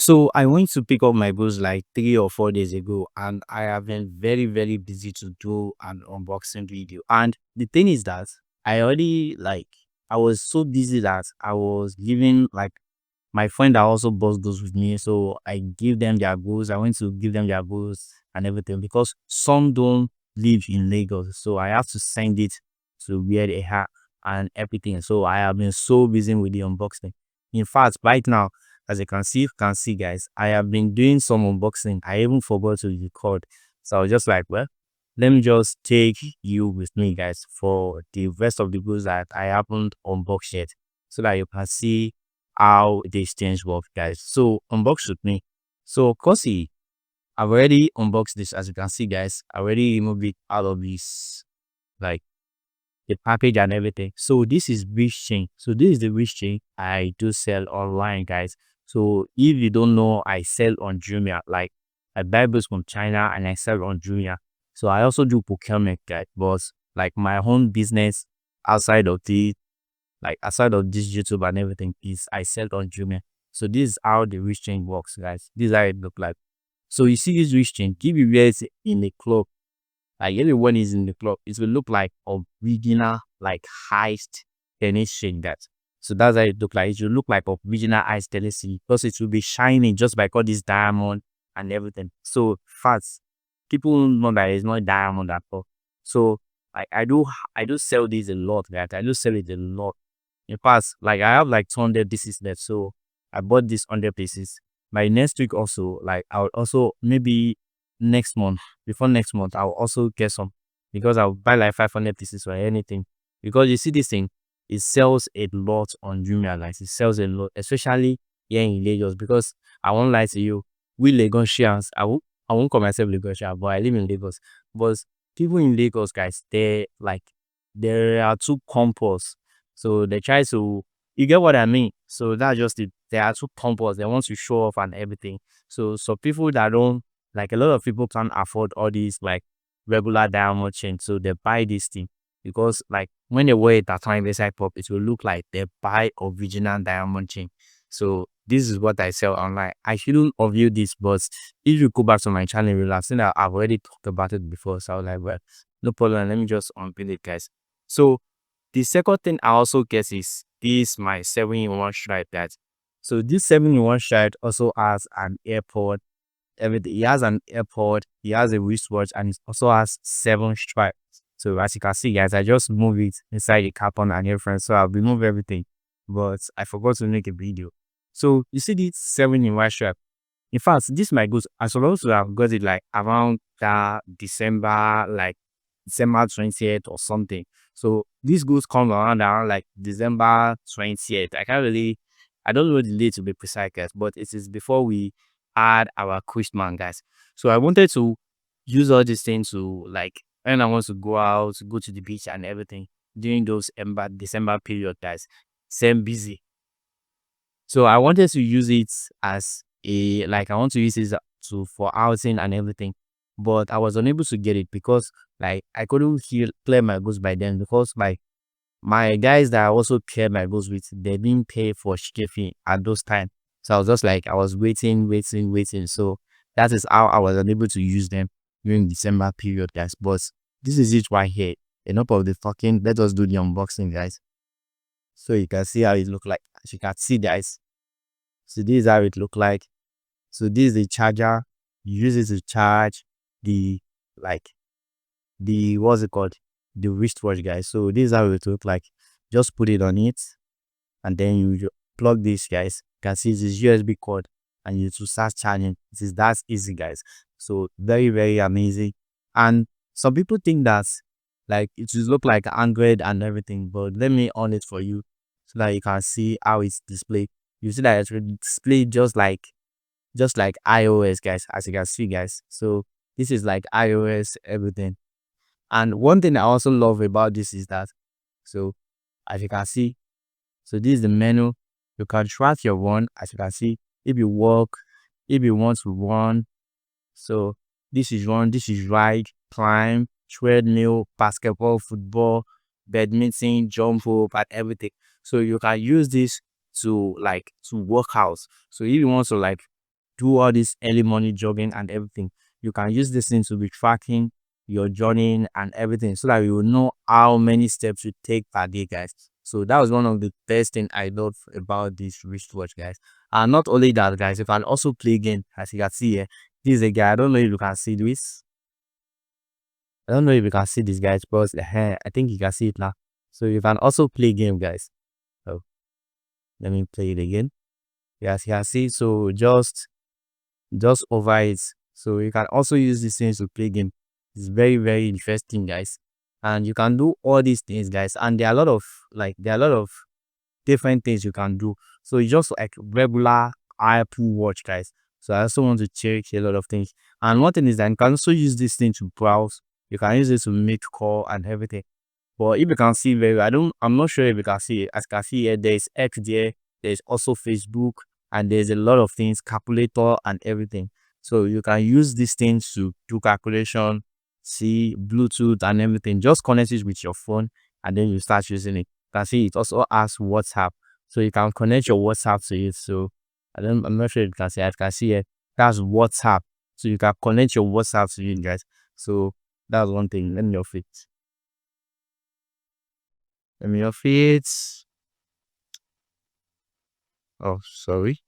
So I went to pick up my goods like 3 or 4 days ago, and I have been very, very busy to do an unboxing video. And the thing is that I already like I was so busy that I was giving like my friend that also bought goods with me. So I give them their goods. I went to give them their goods and everything because some don't live in Lagos. So I have to send it to where they are and everything. So I have been so busy with the unboxing. In fact, right now, as you can see, guys, I have been doing some unboxing. I even forgot to record. So I was just like, well, let me just take you with me, guys, for the rest of the goods that I haven't unboxed yet, so that you can see how these things work, guys. So unbox with me. So Kosi, I've already unboxed this, as you can see, guys. I already removed it out of this, like the package and everything. So this is wrist chain. So this is the wrist chain I do sell online, guys. So if you don't know, I sell on Jumia. Like I buy goods from China and I sell on Jumia. So I also do procurement, guys. But like my own business outside of the outside of this YouTube and everything is I sell on Jumia. So this is how the wrist chain works, guys. This is how it look like. So you see this wrist chain, give you wear it in a club, like everyone is in the club, it will look like a beginner, like heist tennis chain that. So that's how it look like. It will look like a beginner heist tennis chain because it will be shining just by all this diamond and everything. So fast, people know that it's not diamond at all. So I do sell this a lot, right? I do sell it a lot. In fact, like I have like 200 pieces left. So I bought this 100 pieces. By next week also, like I'll also maybe next month, before next month, I'll also get some because I'll buy like 500 pieces or anything. Because you see this thing, it sells a lot on Jumia. Like it sells a lot, especially here in Lagos. Because I won't lie to you, we Lagosians, I won't call myself Lagosian, but I live in Lagos. But people in Lagos, guys, they are too composed, so they try to, you get what I mean? So that's just it. They are too pompous. They want to show off and everything. So people that don't, like, a lot of people can't afford all these like regular diamond chains. So they buy this thing because like when they wear it at time inside pop, it will look like they buy original diamond chain. So this is what I sell online. I shouldn't review this, but if you go back to my channel, you'll have seen that I've already talked about it before. So I was like, well, no problem. Let me just unpin it, guys. So the second thing I also get is this my 7-in-1 stripe that. So this 7-in-1 stripe also has an airport, everything. It has an airport, it has a wristwatch, and it also has 7 stripes. So as you can see, guys, I just move it inside the carton and everything. So I'll remove everything. But I forgot to make a video. So you see this 7-in-1 stripe. In fact, this my goods. I supposed to have got it like around that December, like December 20th or something. So these goods come around like December 20th. I don't know the date to be precise, guys, but it is before we had our Christmas, guys. So I wanted to use all these things to, like, when I want to go out, go to the beach and everything during those December period, guys. Same busy. So I wanted to use it as a, like, I want to use it to for outing and everything, but I was unable to get it because like I couldn't clear my goods by then because my guys that I also cleared my goods with, they didn't pay for shipping at those time. So I was just like I was waiting. So that is how I was unable to use them during December period, guys. But this is it right here. Enough of the fucking. Let us do the unboxing, guys. So you can see how it look like. As you can see, guys. So this is how it look like. So this is the charger. You use it to charge the, like, the, what's it called, the wristwatch, guys. So this is how it look like. Just put it on it and then plug this, guys. You can see this USB cord and you to start charging. It is that easy, guys. So very, very amazing. And some people think that like it will look like Android and everything, but let me on it for you so that you can see how it's displayed. You see that it will display just like iOS, guys, as you can see, guys. So this is like iOS, everything. And one thing I also love about this is that, so as you can see, so this is the menu. You can track your run, as you can see, if you walk, if you want to run. So this is run, this is ride, climb, treadmill, basketball, football, badminton, jump rope, and everything. So you can use this to, like, to work out. So if you want to, like, do all this early morning jogging and everything, you can use this thing to be tracking your journey and everything so that you will know how many steps you take per day, guys. So that was one of the best thing I love about this wristwatch, guys. And not only that, guys, you can also play game. As you can see here, this is a guy. I don't know if you can see this. I don't know if you can see this, guys, but I think you can see it now. So you can also play game, guys. So let me play it again. Yes, you can see. So just over it. So you can also use these things to play game. It's very, very interesting, guys. And you can do all these things, guys. And there are a lot of different things you can do. So it's just like regular Apple Watch, guys. So I also want to check a lot of things. And one thing is that you can also use this thing to browse. You can use it to make call and everything. But if you can see very, I'm not sure if you can see it. As you can see here, there is X there, there's also Facebook, and there's a lot of things, calculator and everything. So you can use these things to do calculation, see Bluetooth and everything. Just connect it with your phone and then you start using it. You can see it also has WhatsApp. So you can connect your WhatsApp to it. So I'm not sure if you can see it. I can see it. That's WhatsApp. So you can connect your WhatsApp to it, guys. So that's one thing. Let me off it. Let me off it. Oh, sorry.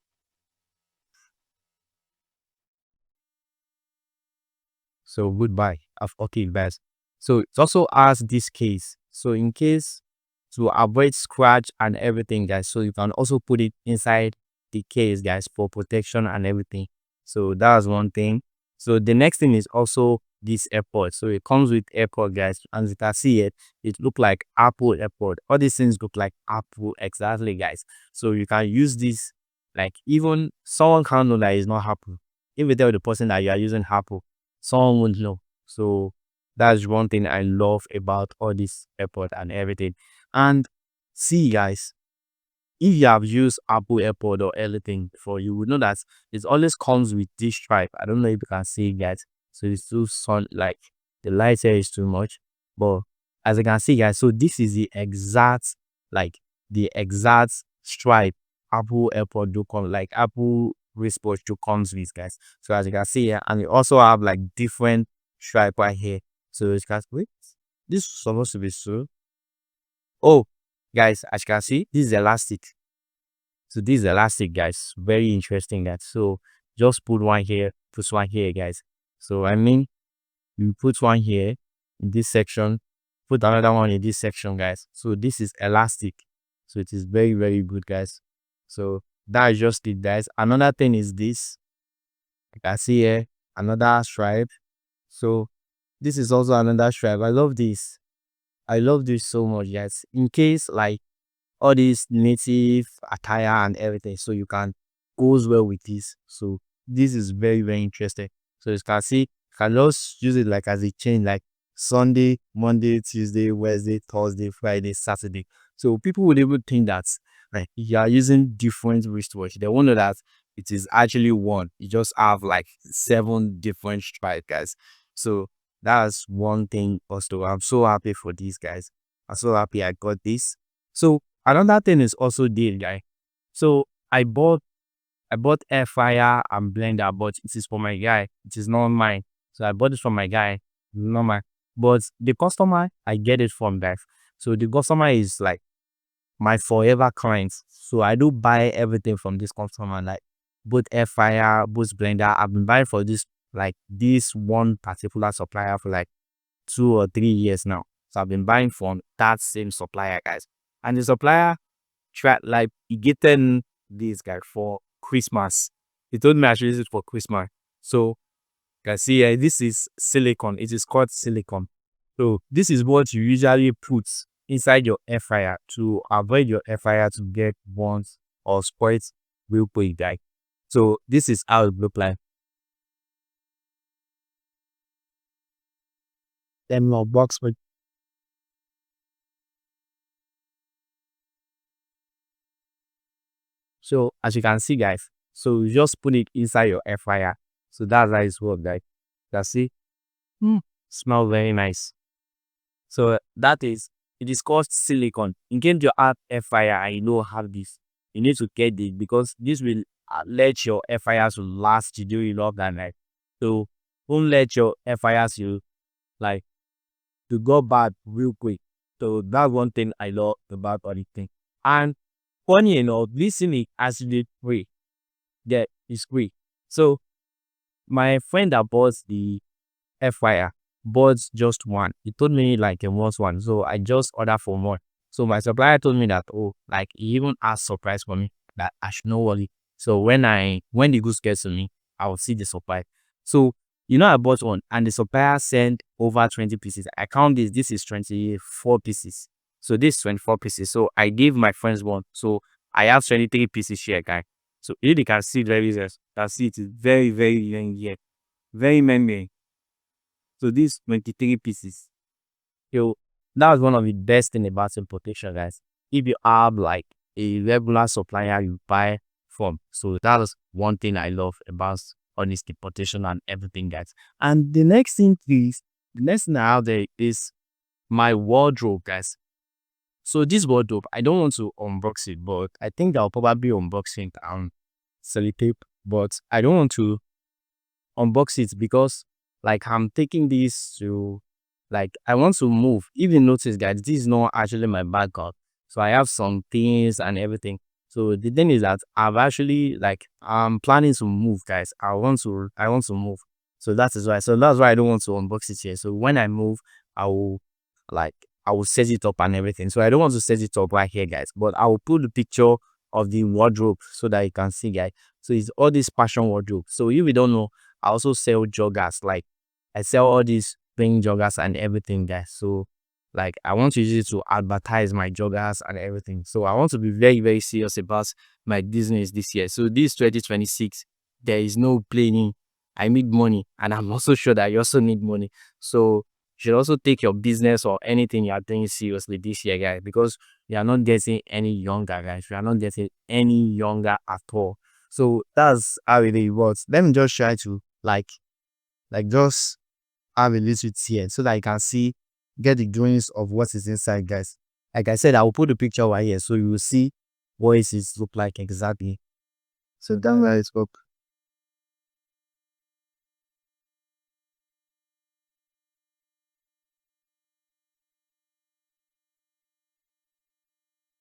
So goodbye. Okay, guys. So it also has this case. So in case to avoid scratch and everything, guys. So you can also put it inside the case, guys, for protection and everything. So that's one thing. So the next thing is also this airport. So it comes with airport, guys. As you can see it look like Apple airport. All these things look like Apple exactly, guys. So you can use this, like even someone can know that it's not Apple. If you tell the person that you are using Apple, someone won't know. So that's one thing I love about all this airport and everything. And see, guys, if you have used Apple AirPod or anything before, you would know that it always comes with this stripe. I don't know if you can see it, guys. So it's too sun, like the light here is too much. But as you can see, guys, so this is like the exact stripe Apple AirPod do come, like Apple wristwatch do comes with, guys. So as you can see here, and you also have like different stripe right here. So you can wait. This is supposed to be so. Oh, guys, as you can see, this is elastic. So this is elastic, guys. Very interesting, guys. So just put one here, put one here, guys. So I mean, you put one here in this section, put another one in this section, guys. So this is elastic. So it is very, very good, guys. So that is just it, guys. Another thing is this. You can see here another stripe. So this is also another stripe. I love this. I love this so much, guys. In case like all this native attire and everything, so you can goes well with this. So this is very, very interesting. So you can see, you can just use it like as a chain, like Sunday, Monday, Tuesday, Wednesday, Thursday, Friday, Saturday. So people would even think that like you are using different wristwatch. They wonder that it is actually one. You just have like 7 different stripes, guys. So that's one thing also. I'm so happy for these guys. I'm so happy I got this. So another thing is also deal, guy. So I bought air fryer and blender, but it is for my guy. It is not mine. So I bought it from my guy, not mine. But the customer, I get it from that. So the customer is like my forever client. So I do buy everything from this customer, like both air fryer, both blender. I've been buying for this one particular supplier for like 2 or 3 years now. So I've been buying from that same supplier, guys. And the supplier tried like he getting this guy for Christmas. He told me I should use it for Christmas. So you can see this is silicone. It is called silicone. So this is what you usually put inside your air fryer to avoid your air fryer to get burnt or spoiled real quick, guys. So this is how it look like. Then my box with. So as you can see, guys, so you just put it inside your air fryer. So that's how it's work, guys. You can see, smell very nice. So that is, it is called silicone. In case you have air fryer and you don't have this, you need to get it because this will let your FIRs to last you during love that night. So don't let your FIRs you like to go bad real quick. So that's one thing I love about auditing. And funny enough, listening actually free. Yeah, it's free. So my friend that bought the FYI, bought just one. He told me like he wants one. So I just ordered for more. So my supplier told me that, oh, like he even asked surprise for me that I should not worry. So when the goods gets to me, I will see the supply. So I bought one and the supplier sent over 20 pieces. I count this is 24 pieces. So this is 24 pieces. So I gave my friends one. So I have 23 pieces here, guy. So you can see very well. Can see it is very, very young here. Very many. So these 23 pieces. So that was one of the best thing about importation, guys. If you have like a regular supplier you buy from. So that was one thing I love about honest importation and everything, guys. And the next thing is the next thing I have there is my wardrobe, guys. So this wardrobe, I don't want to unbox it, but I think I'll probably unbox it and sell it tape. But I don't want to unbox it because like I'm taking this to like I want to move. If you notice guys, this is not actually my backup. So I have some things and everything. So the thing is that I've actually like I'm planning to move, guys. I want to move. So that is why. So that's why I don't want to unbox it here. So when I move, I will like I will set it up and everything. So I don't want to set it up right here, guys. But I will put the picture of the wardrobe so that you can see, guys. So it's all this passion wardrobe. So if you don't know, I also sell joggers. Like I sell all these plain joggers and everything, guys. So like I want to use it to advertise my joggers and everything. So I want to be very, very serious about my business this year. So this 2026, there is no playing. I need money, and I'm also sure that you also need money. So you should also take your business or anything you are doing seriously this year, guys, because we are not getting any younger, guys. We are not getting any younger at all. So that's how it was. Let me just try to just have a little here so that you can see, get the drawings of what is inside, guys. Like I said, I will put the picture right here so you will see what it is look like exactly. So that's where it's up.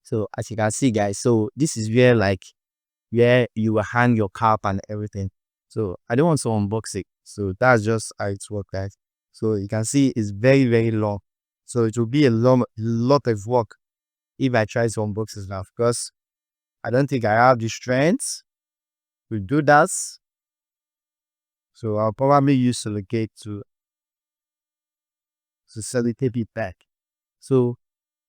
So as you can see, guys, so this is where you will hang your cap and everything. So I don't want to unbox it. So that's just how it works, guys. So you can see it's very, very long. So it will be a lot of work if I try to unbox it now because I don't think I have the strength to do that. So I'll probably use silicate to sellotape it back. So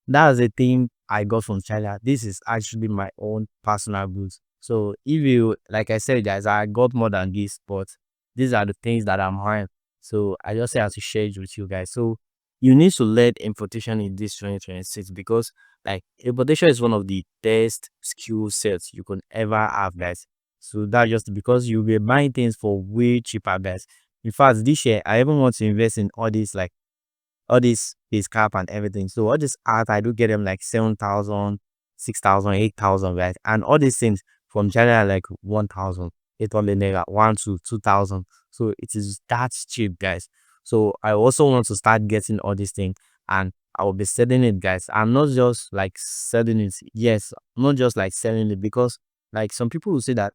that's the thing I got from China. This is actually my own personal goods. So if you, like I said, guys, I got more than this, but these are the things that I'm buying. So I just have to share it with you guys. So you need to learn importation in this 2026 because like importation is one of the best skill sets you can ever have, guys. So that's just because you'll be buying things for way cheaper, guys. In fact, this year I even want to invest in all this cap and everything. So all this art, I do get them like 7,000, 6,000, 8,000, right? And all these things from China are like 1,800 naira, 1 to 2,000. So it is that cheap, guys. So I also want to start getting all these things and I will be selling it, guys. I'm not just like selling it. Yes, not just like selling it because like some people will say that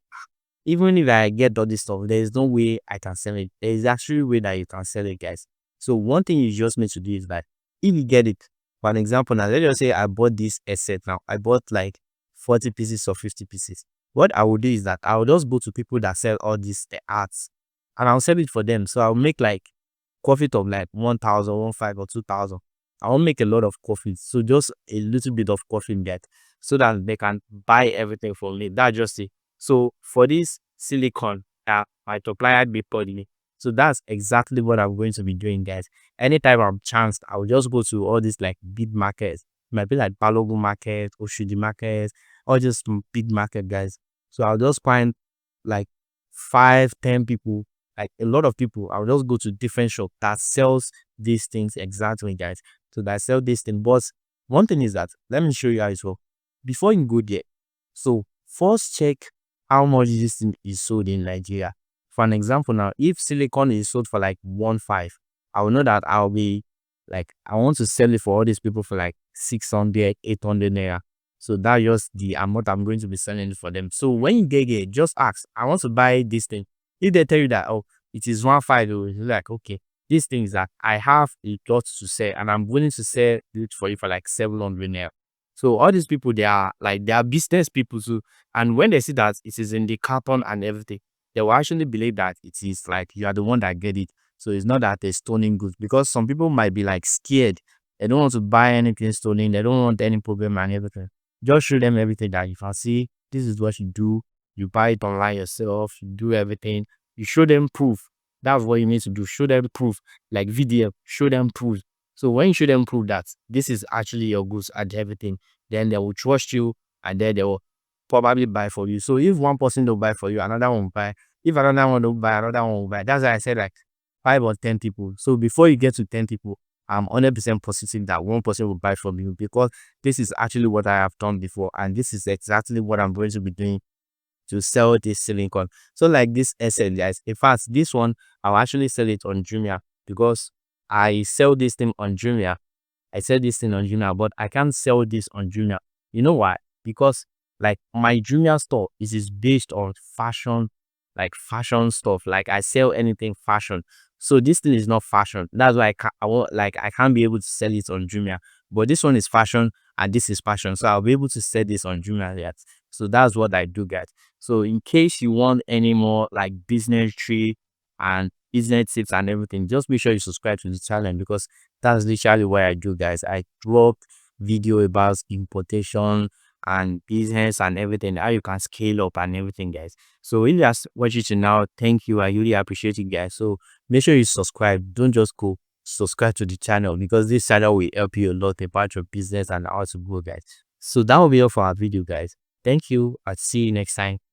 even if I get all this stuff, there is no way I can sell it. There is actually a way that you can sell it, guys. So one thing you just need to do is that if you get it, for an example, now let's just say I bought this asset now. I bought like 40 pieces or 50 pieces. What I will do is that I will just go to people that sell all these arts and I'll sell it for them. So I'll make like profit of like 1,000, 1,500 or 2,000. I won't make a lot of profit. So just a little bit of profit get so that they can buy everything from me. That's just it. So for this silicon, my supplier before me. So that's exactly what I'm going to be doing, guys. Anytime I'm chanced, I'll just go to all these like big markets. It might be like Balogun market, Oshodi market, or just big market, guys. So I'll just find like 5, 10 people, like a lot of people. I'll just go to different shop that sells these things exactly, guys. So that sell this thing. But one thing is that let me show you how it works. Before you go there, so first check how much this thing is sold in Nigeria. For an example now, if silicone is sold for like 1.5, I will know that I'll be like, I want to sell it for all these people for like 600, 800 naira. So that's just the amount I'm going to be selling it for them. So when you get it, just ask, I want to buy this thing. If they tell you that, oh, it is 1.5, you're like, okay, these things that I have a lot to sell and I'm willing to sell it for you for like 700 naira. So all these people, they are like, they are business people too. And when they see that it is in the carton and everything, they will actually believe that it is like you are the one that get it. So it's not that they're stoning goods, because some people might be like scared. They don't want to buy anything stolen. They don't want any problem and everything. Just show them everything that you can see. This is what you do. You buy it online yourself. You do everything. You show them proof. That's what you need to do. Show them proof. Like video, show them proof. So when you show them proof that this is actually your goods and everything, then they will trust you, and then they will probably buy for you. So if one person don't buy for you, another one will buy. If another one don't buy, another one will buy. That's why I said like 5 or 10 people. So before you get to 10 people, I'm 100% positive that one person will buy from you, because this is actually what I have done before, and this is exactly what I'm going to be doing to sell this silicone. So like this essence, guys. In fact, this one I'll actually sell it on Jumia, because I sell this thing on Jumia. I sell this thing on Jumia, but I can't sell this on Jumia. You know why? Because like my Jumia store is based on fashion, like fashion stuff. Like I sell anything fashion. So this thing is not fashion. That's why I can't be able to sell it on Jumia. But this one is fashion and this is fashion. So I'll be able to sell this on Jumia yet. So that's what I do, guys. So in case you want any more like business tree and business tips and everything, just make sure you subscribe to the channel, because that's literally what I do, guys. I drop video about importation and business and everything, how you can scale up and everything, guys. So if you are watching to now, thank you. I really appreciate it, guys. So make sure you subscribe. Don't just go, subscribe to the channel, because this channel will help you a lot about your business and how to grow, guys. So that will be all for our video, guys. Thank you. I'll see you next time.